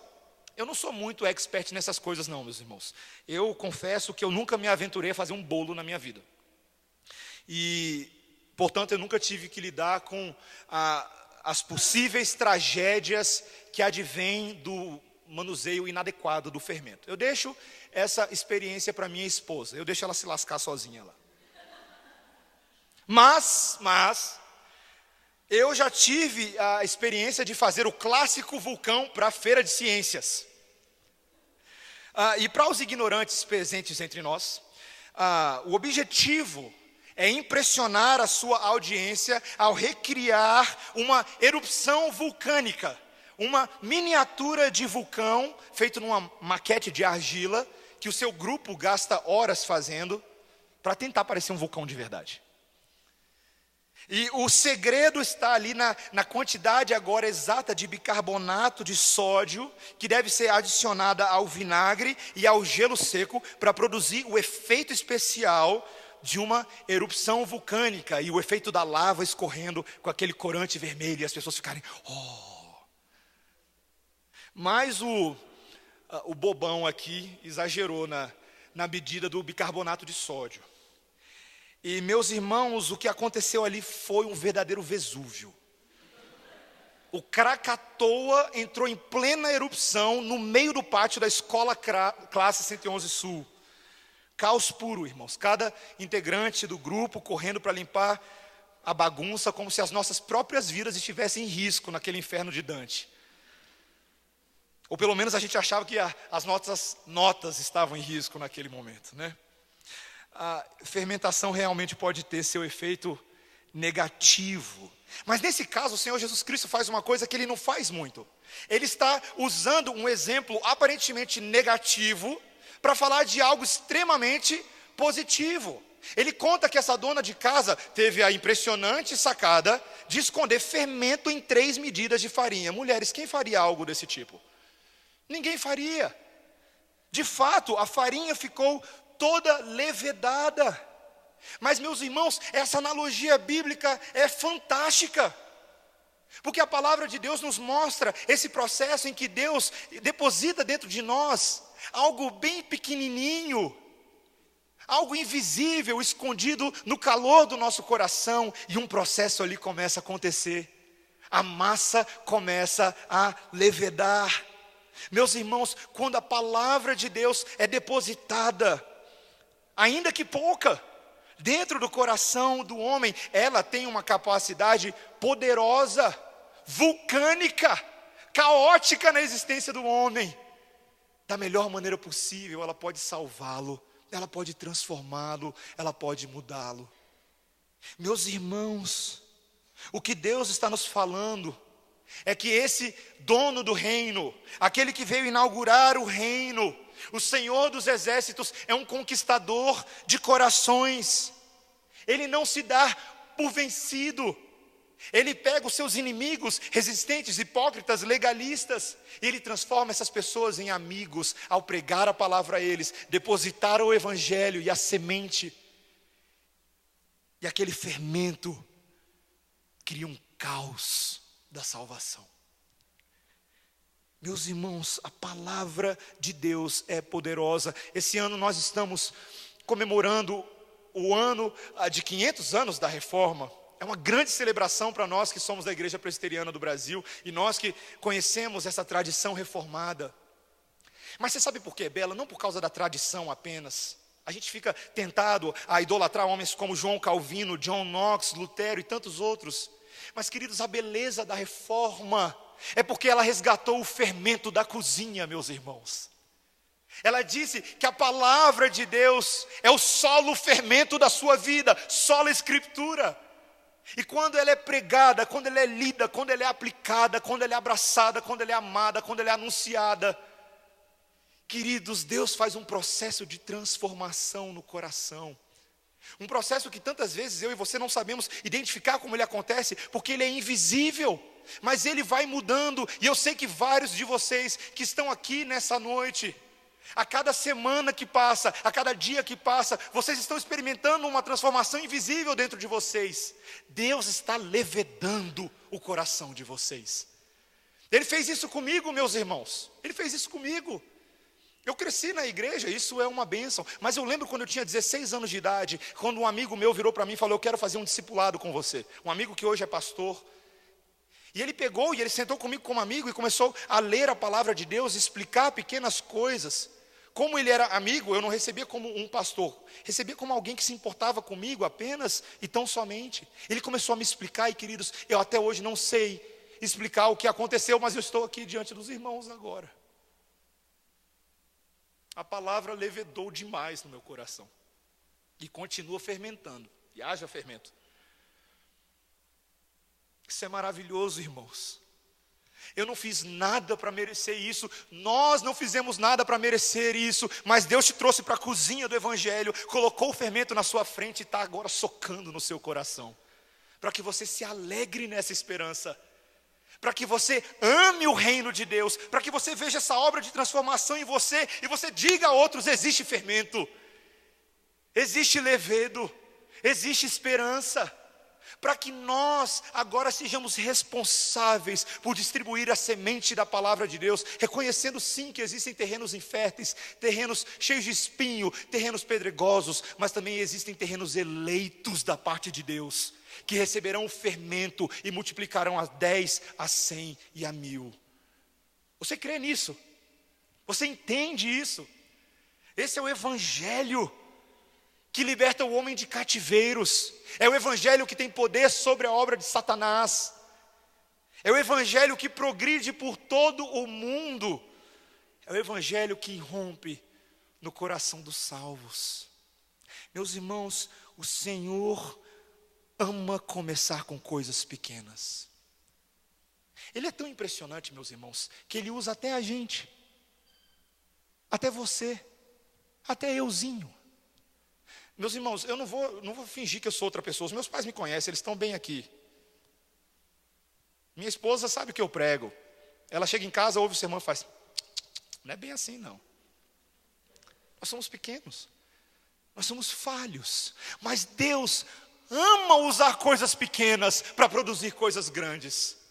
Eu não sou muito expert nessas coisas não, meus irmãos. Eu confesso que eu nunca me aventurei a fazer um bolo na minha vida. E, portanto, eu nunca tive que lidar com as possíveis tragédias que advêm do manuseio inadequado do fermento. Eu deixo essa experiência para minha esposa. Eu deixo ela se lascar sozinha lá. Mas eu já tive a experiência de fazer o clássico vulcão para a feira de ciências. E para os ignorantes presentes entre nós, o objetivo é impressionar a sua audiência ao recriar uma erupção vulcânica, uma miniatura de vulcão feito numa maquete de argila, que o seu grupo gasta horas fazendo, para tentar parecer um vulcão de verdade. E o segredo está ali na quantidade agora exata de bicarbonato de sódio, que deve ser adicionada ao vinagre e ao gelo seco, para produzir o efeito especial de uma erupção vulcânica, e o efeito da lava escorrendo com aquele corante vermelho, e as pessoas ficarem, oh! Mas o bobão aqui exagerou na medida do bicarbonato de sódio. E, meus irmãos, o que aconteceu ali foi um verdadeiro Vesúvio. O Krakatoa entrou em plena erupção no meio do pátio da escola classe 111 Sul. Caos puro, irmãos. Cada integrante do grupo correndo para limpar a bagunça, como se as nossas próprias vidas estivessem em risco naquele inferno de Dante. Ou pelo menos a gente achava que as notas estavam em risco naquele momento, né? A fermentação realmente pode ter seu efeito negativo. Mas nesse caso, o Senhor Jesus Cristo faz uma coisa que Ele não faz muito. Ele está usando um exemplo aparentemente negativo para falar de algo extremamente positivo. Ele conta que essa dona de casa teve a impressionante sacada de esconder fermento em 3 medidas de farinha. Mulheres, quem faria algo desse tipo? Ninguém faria. De fato, a farinha ficou toda levedada. Mas, meus irmãos, essa analogia bíblica é fantástica, porque a palavra de Deus nos mostra esse processo em que Deus deposita dentro de nós algo bem pequenininho, algo invisível, escondido no calor do nosso coração, e um processo ali começa a acontecer. A massa começa a levedar. Meus irmãos, quando a palavra de Deus é depositada, ainda que pouca, dentro do coração do homem, ela tem uma capacidade poderosa, vulcânica, caótica na existência do homem. Da melhor maneira possível, ela pode salvá-lo, ela pode transformá-lo, ela pode mudá-lo. Meus irmãos, o que Deus está nos falando é que esse dono do reino, aquele que veio inaugurar o reino, o Senhor dos exércitos, é um conquistador de corações. Ele não se dá por vencido. Ele pega os seus inimigos, resistentes, hipócritas, legalistas, e Ele transforma essas pessoas em amigos, ao pregar a palavra a eles, depositar o evangelho e a semente. E aquele fermento cria um caos da salvação. Meus irmãos, a palavra de Deus é poderosa. Esse ano nós estamos comemorando o ano de 500 anos da Reforma. É uma grande celebração para nós que somos da Igreja Presbiteriana do Brasil e nós que conhecemos essa tradição reformada. Mas você sabe por quê, Bela? Não por causa da tradição apenas. A gente fica tentado a idolatrar homens como João Calvino, John Knox, Lutero e tantos outros. Mas, queridos, a beleza da Reforma é porque ela resgatou o fermento da cozinha, meus irmãos. Ela disse que a palavra de Deus é o solo fermento da sua vida, sola escritura. E quando ela é pregada, quando ela é lida, quando ela é aplicada, quando ela é abraçada, quando ela é amada, quando ela é anunciada, queridos, Deus faz um processo de transformação no coração. Um processo que tantas vezes eu e você não sabemos identificar como ele acontece, porque ele é invisível, mas ele vai mudando. E eu sei que vários de vocês que estão aqui nessa noite A cada semana que passa, a cada dia que passa, vocês estão experimentando uma transformação invisível dentro de vocês. Deus está levedando o coração de vocês. Ele fez isso comigo, meus irmãos. Ele fez isso comigo. Eu cresci na igreja, isso é uma bênção. Mas eu lembro quando eu tinha 16 anos de idade, quando um amigo meu virou para mim e falou: eu quero fazer um discipulado com você. Um amigo que hoje é pastor. E ele pegou e ele sentou comigo como amigo e começou a ler a palavra de Deus, explicar pequenas coisas. Como ele era amigo, eu não recebia como um pastor, recebia como alguém que se importava comigo apenas e tão somente. Ele começou a me explicar, e queridos, eu até hoje não sei explicar o que aconteceu, mas eu estou aqui diante dos irmãos agora. A palavra levedou demais no meu coração e continua fermentando, e haja fermento. Isso é maravilhoso, irmãos. Eu não fiz nada para merecer isso, nós não fizemos nada para merecer isso, mas Deus te trouxe para a cozinha do Evangelho, colocou o fermento na sua frente e está agora socando no seu coração, para que você se alegre nessa esperança, para que você ame o reino de Deus, para que você veja essa obra de transformação em você, e você diga a outros: existe fermento, existe levedo, existe esperança. Para que nós agora sejamos responsáveis por distribuir a semente da palavra de Deus, reconhecendo sim que existem terrenos inférteis, terrenos cheios de espinho, terrenos pedregosos, mas também existem terrenos eleitos da parte de Deus, que receberão o fermento e multiplicarão a 10, a 100 e a 1000. Você crê nisso? Você entende isso? Esse é o Evangelho que liberta o homem de cativeiros. É o Evangelho que tem poder sobre a obra de Satanás. É o Evangelho que progride por todo o mundo. É o Evangelho que irrompe no coração dos salvos. Meus irmãos, o Senhor ama começar com coisas pequenas. Ele é tão impressionante, meus irmãos, que Ele usa até a gente, até você, até euzinho. Meus irmãos, eu não vou fingir que eu sou outra pessoa. Os meus pais me conhecem, eles estão bem aqui. Minha esposa sabe o que eu prego. Ela chega em casa, ouve o sermão e faz: não é bem assim, não. Nós somos pequenos, nós somos falhos, mas Deus ama usar coisas pequenas para produzir coisas grandes.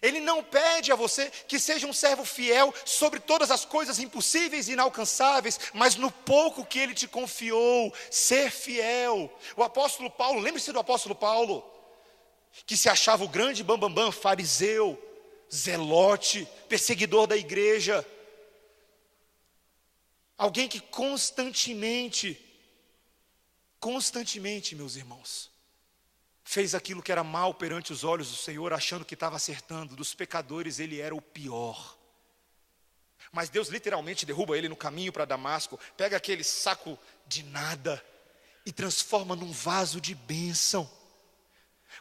Ele não pede a você que seja um servo fiel sobre todas as coisas impossíveis e inalcançáveis, mas no pouco que Ele te confiou, ser fiel. O apóstolo Paulo, lembre-se do apóstolo Paulo, que se achava o grande bambambam, fariseu, zelote, perseguidor da igreja. Alguém que constantemente, meus irmãos, fez aquilo que era mal perante os olhos do Senhor, achando que estava acertando. Dos pecadores ele era o pior. Mas Deus literalmente derruba ele no caminho para Damasco, pega aquele saco de nada e transforma num vaso de bênção.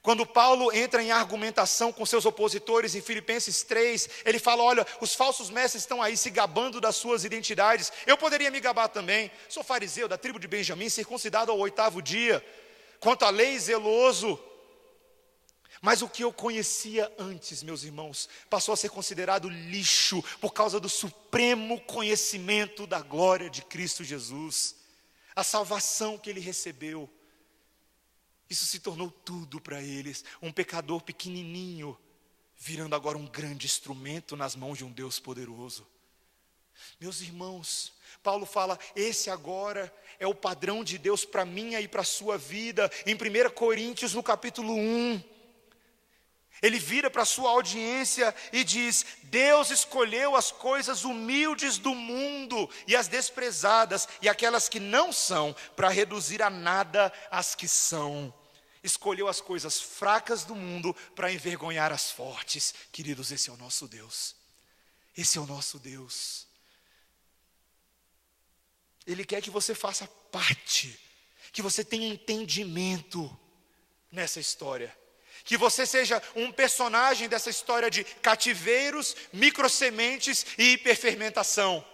Quando Paulo entra em argumentação com seus opositores em Filipenses 3, ele fala: olha, os falsos mestres estão aí se gabando das suas identidades. Eu poderia me gabar também. Sou fariseu da tribo de Benjamim, circuncidado ao 8º dia. Quanto à lei, zeloso. Mas o que eu conhecia antes, meus irmãos, passou a ser considerado lixo por causa do supremo conhecimento da glória de Cristo Jesus. A salvação que ele recebeu. Isso se tornou tudo para eles. Um pecador pequenininho, virando agora um grande instrumento nas mãos de um Deus poderoso. Meus irmãos, Paulo fala: esse agora é o padrão de Deus para mim e para a sua vida. Em 1 Coríntios, no capítulo 1, ele vira para a sua audiência e diz: Deus escolheu as coisas humildes do mundo e as desprezadas e aquelas que não são, para reduzir a nada as que são. Escolheu as coisas fracas do mundo para envergonhar as fortes. Queridos, esse é o nosso Deus. Esse é o nosso Deus. Ele quer que você faça parte, que você tenha entendimento nessa história, que você seja um personagem dessa história de cativeiros, microsementes e hiperfermentação,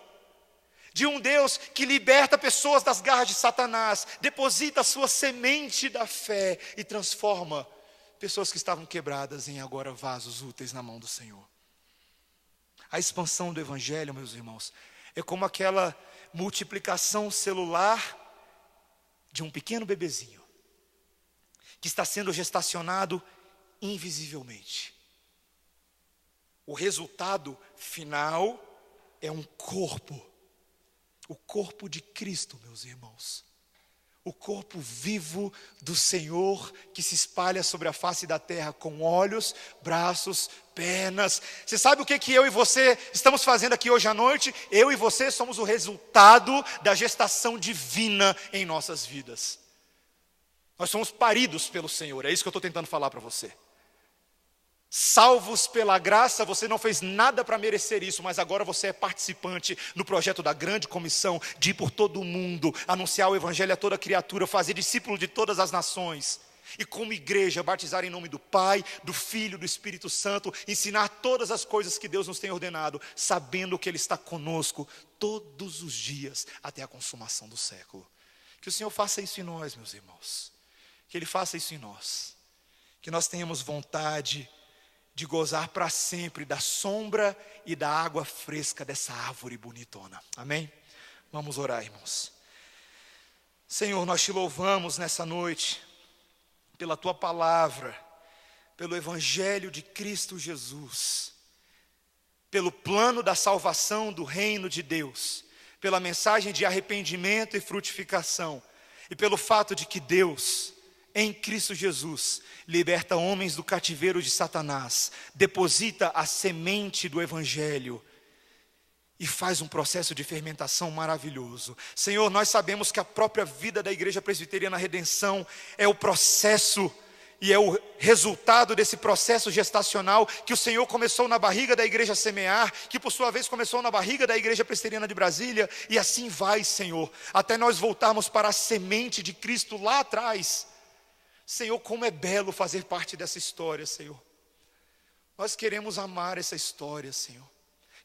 de um Deus que liberta pessoas das garras de Satanás, deposita a sua semente da fé e transforma pessoas que estavam quebradas em agora vasos úteis na mão do Senhor. A expansão do Evangelho, meus irmãos, É como aquela multiplicação celular de um pequeno bebezinho que está sendo gestacionado invisivelmente. O resultado final é um corpo, o corpo de Cristo, meus irmãos. O corpo vivo do Senhor que se espalha sobre a face da terra com olhos, braços, pernas. Você sabe o que eu e você estamos fazendo aqui hoje à noite? Eu e você somos o resultado da gestação divina em nossas vidas. Nós somos paridos pelo Senhor, é isso que eu estou tentando falar para você. Salvos pela graça, você não fez nada para merecer isso, mas agora você é participante no projeto da grande comissão de ir por todo o mundo, anunciar o evangelho a toda criatura, fazer discípulo de todas as nações, e como igreja batizar em nome do Pai, do Filho, do Espírito Santo, ensinar todas as coisas que Deus nos tem ordenado, sabendo que Ele está conosco todos os dias até a consumação do século. Que o Senhor faça isso em nós, meus irmãos, que Ele faça isso em nós, que nós tenhamos vontade de gozar para sempre da sombra e da água fresca dessa árvore bonitona. Amém? Vamos orar, irmãos. Senhor, nós te louvamos nessa noite pela tua palavra, pelo evangelho de Cristo Jesus, pelo plano da salvação do reino de Deus, pela mensagem de arrependimento e frutificação, e pelo fato de que Deus, em Cristo Jesus, liberta homens do cativeiro de Satanás, deposita a semente do evangelho e faz um processo de fermentação maravilhoso. Senhor, nós sabemos que a própria vida da Igreja Presbiteriana Redenção é o processo e é o resultado desse processo gestacional que o Senhor começou na barriga da Igreja Semear, que por sua vez começou na barriga da Igreja Presbiteriana de Brasília, e assim vai, Senhor, até nós voltarmos para a semente de Cristo lá atrás. Senhor, como é belo fazer parte dessa história, Senhor. Nós queremos amar essa história, Senhor.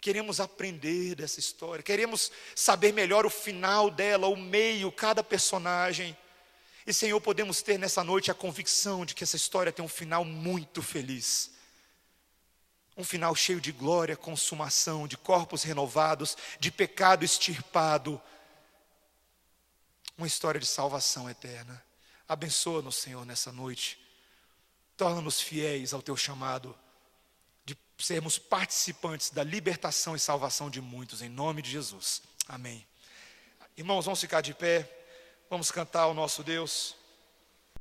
Queremos aprender dessa história. Queremos saber melhor o final dela, o meio, cada personagem. E, Senhor, podemos ter nessa noite a convicção de que essa história tem um final muito feliz. Um final cheio de glória, consumação, de corpos renovados, de pecado extirpado. Uma história de salvação eterna. Abençoa-nos, Senhor, nessa noite. Torna-nos fiéis ao teu chamado de sermos participantes da libertação e salvação de muitos, em nome de Jesus. Amém. Irmãos, vamos ficar de pé. Vamos cantar ao nosso Deus.